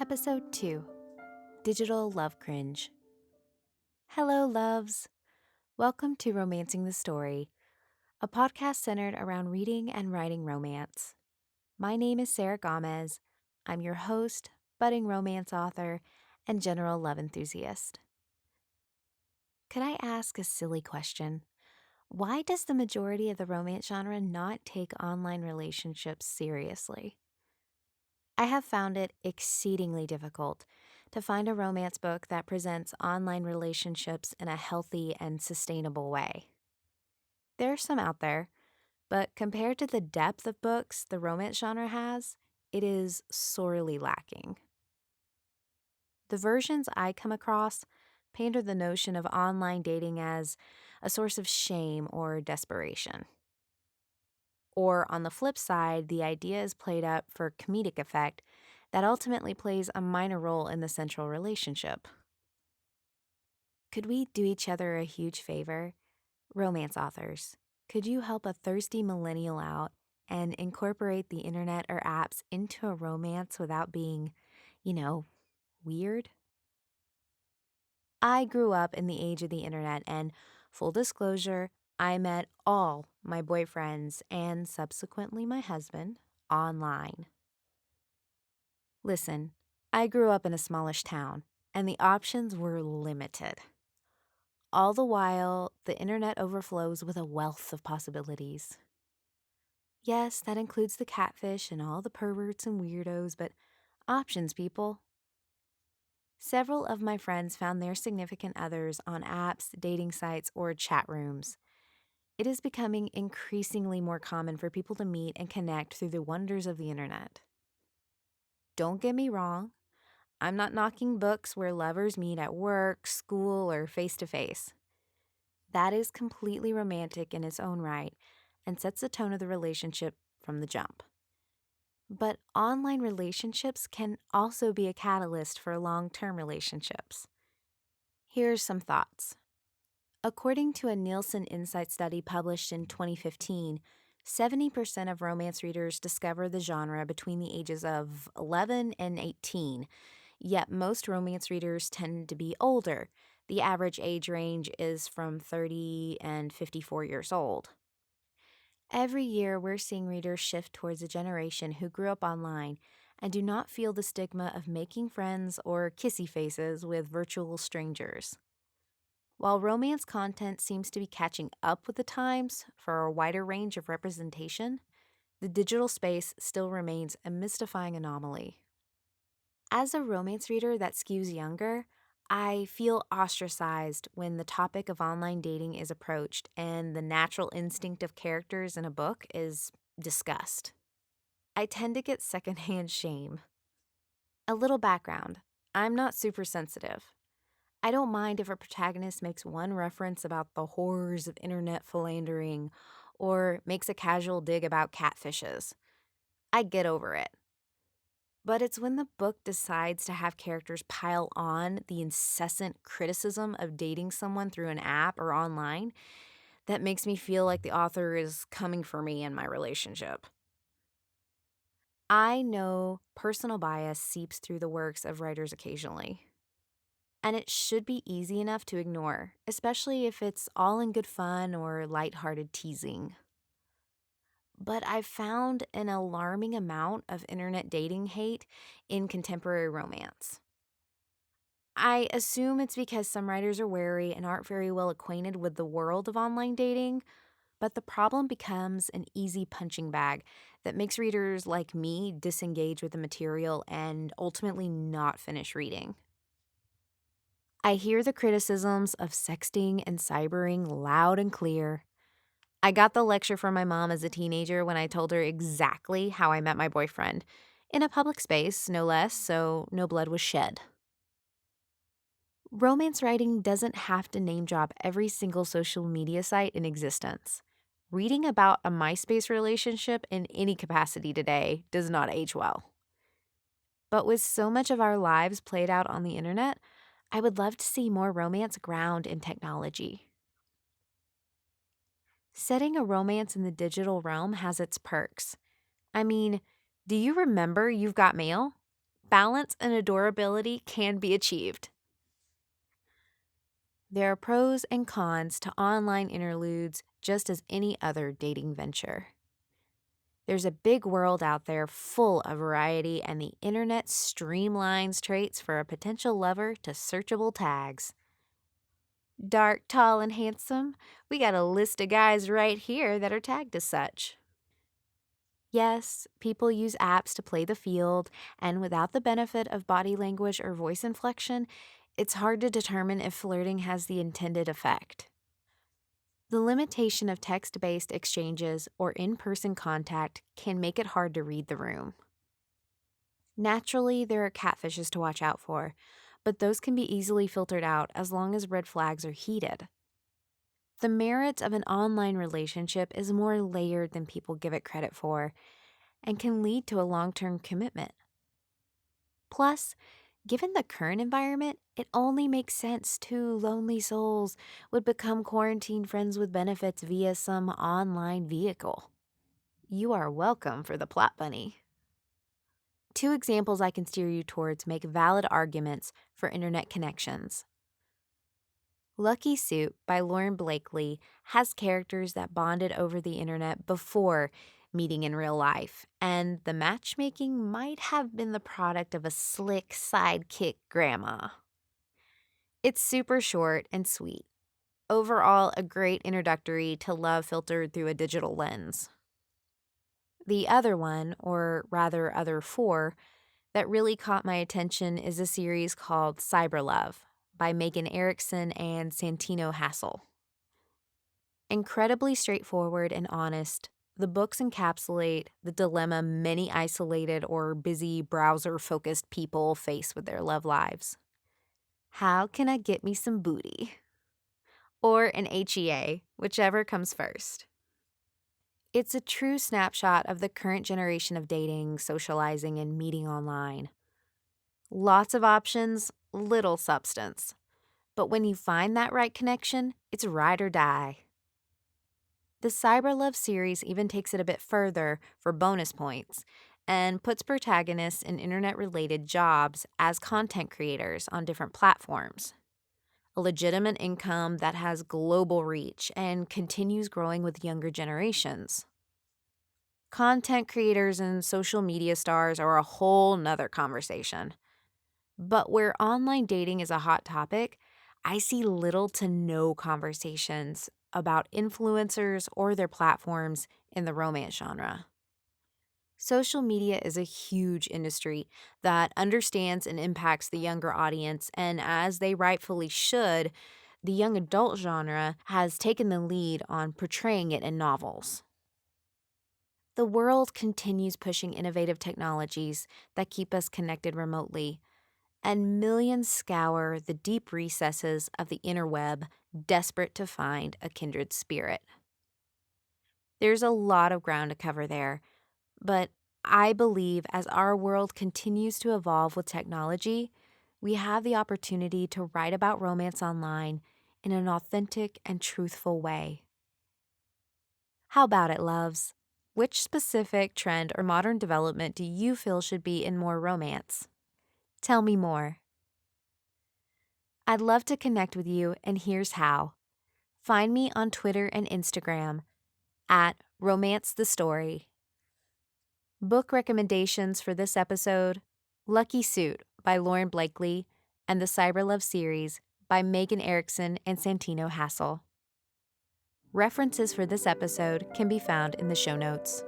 Episode 2 Digital Love Cringe. Hello, loves. Welcome to Romancing the Story, a podcast centered around reading and writing romance. My name is Sarah Gamez. I'm your host, budding romance author, and general love enthusiast. Could I ask a silly question? Why does the majority of the romance genre not take online relationships seriously? I have found it exceedingly difficult to find a romance book that presents online relationships in a healthy and sustainable way. There are some out there, but compared to the depth of books the romance genre has, it is sorely lacking. The versions I come across pander the notion of online dating as a source of shame or desperation. Or on the flip side, the idea is played up for comedic effect that ultimately plays a minor role in the central relationship. Could we do each other a huge favor? Romance authors, could you help a thirsty millennial out and incorporate the internet or apps into a romance without being, weird? I grew up in the age of the internet, and full disclosure, I met all my boyfriends and subsequently my husband online. Listen, I grew up in a smallish town, and the options were limited. All the while, the internet overflows with a wealth of possibilities. Yes, that includes the catfish and all the perverts and weirdos, but options, people. Several of my friends found their significant others on apps, dating sites, or chat rooms. It is becoming increasingly more common for people to meet and connect through the wonders of the internet. Don't get me wrong, I'm not knocking books where lovers meet at work, school, or face to face. That is completely romantic in its own right and sets the tone of the relationship from the jump. But online relationships can also be a catalyst for long-term relationships. Here's some thoughts. According to a Nielsen Insight study published in 2015, 70% of romance readers discover the genre between the ages of 11 and 18, yet most romance readers tend to be older. The average age range is from 30 and 54 years old. Every year, we're seeing readers shift towards a generation who grew up online and do not feel the stigma of making friends or kissy faces with virtual strangers. While romance content seems to be catching up with the times for a wider range of representation, the digital space still remains a mystifying anomaly. As a romance reader that skews younger, I feel ostracized when the topic of online dating is approached and the natural instinct of characters in a book is discussed. I tend to get secondhand shame. A little background. I'm not super sensitive. I don't mind if a protagonist makes one reference about the horrors of internet philandering or makes a casual dig about catfishes. I get over it. But it's when the book decides to have characters pile on the incessant criticism of dating someone through an app or online that makes me feel like the author is coming for me in my relationship. I know personal bias seeps through the works of writers occasionally, and it should be easy enough to ignore, especially if it's all in good fun or lighthearted teasing. But I've found an alarming amount of internet dating hate in contemporary romance. I assume it's because some writers are wary and aren't very well acquainted with the world of online dating, but the problem becomes an easy punching bag that makes readers like me disengage with the material and ultimately not finish reading. I hear the criticisms of sexting and cybering loud and clear. I got the lecture from my mom as a teenager when I told her exactly how I met my boyfriend. In a public space, no less, so no blood was shed. Romance writing doesn't have to name drop every single social media site in existence. Reading about a MySpace relationship in any capacity today does not age well. But with so much of our lives played out on the internet, I would love to see more romance ground in technology. Setting a romance in the digital realm has its perks. I mean, do you remember You've Got Mail? balance and adorability can be achieved. There are pros and cons to online interludes just as any other dating venture. There's a big world out there full of variety, and the internet streamlines traits for a potential lover to searchable tags. Dark, tall, and handsome? We got a list of guys right here that are tagged as such. Yes, people use apps to play the field, and without the benefit of body language or voice inflection, it's hard to determine if flirting has the intended effect. The limitation of text-based exchanges or in-person contact can make it hard to read the room. Naturally, there are catfishes to watch out for, but those can be easily filtered out as long as red flags are heeded. The merits of an online relationship is more layered than people give it credit for and can lead to a long-term commitment. Plus, given the current environment, it only makes sense two lonely souls would become quarantine friends with benefits via some online vehicle. You are welcome for the plot bunny. Two examples I can steer you towards make valid arguments for internet connections. Lucky Suit by Lauren Blakely has characters that bonded over the internet before meeting in real life, and the matchmaking might have been the product of a slick sidekick grandma. It's super short and sweet. Overall, a great introductory to love filtered through a digital lens. The other one, or rather other four, that really caught my attention is a series called Cyberlove by Megan Erickson and Santino Hassel. Incredibly straightforward and honest, the books encapsulate the dilemma many isolated or busy browser-focused people face with their love lives. How can I get me some booty? Or an HEA, whichever comes first. It's a true snapshot of the current generation of dating, socializing, and meeting online. Lots of options, little substance. But when you find that right connection, it's ride or die. The Cyberlove series even takes it a bit further for bonus points and puts protagonists in internet-related jobs as content creators on different platforms. A legitimate income that has global reach and continues growing with younger generations. Content creators and social media stars are a whole nother conversation. But where online dating is a hot topic, I see little to no conversations about influencers or their platforms in the romance genre. Social media is a huge industry that understands and impacts the younger audience, and as they rightfully should, the young adult genre has taken the lead on portraying it in novels. The world continues pushing innovative technologies that keep us connected remotely, and millions scour the deep recesses of the interweb, desperate to find a kindred spirit. There's a lot of ground to cover there, but I believe as our world continues to evolve with technology, we have the opportunity to write about romance online in an authentic and truthful way. How about it, loves? Which specific trend or modern development do you feel should be in more romance? Tell me more. I'd love to connect with you, and here's how. Find me on Twitter and Instagram at Romance the Story. Book recommendations for this episode: Lucky Suit by Lauren Blakely and the Cyberlove series by Megan Erickson and Santino Hassel. References for this episode can be found in the show notes.